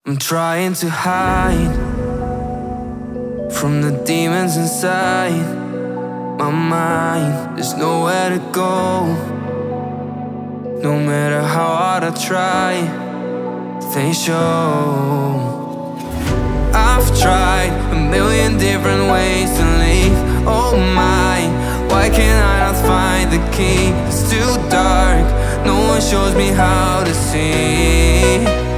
I'm trying to hide from the demons inside my mind. There's nowhere to go, no matter how hard I try, they show. I've tried a million different ways to leave. Oh my, why can't I not find the key? It's too dark, no one shows me how to see.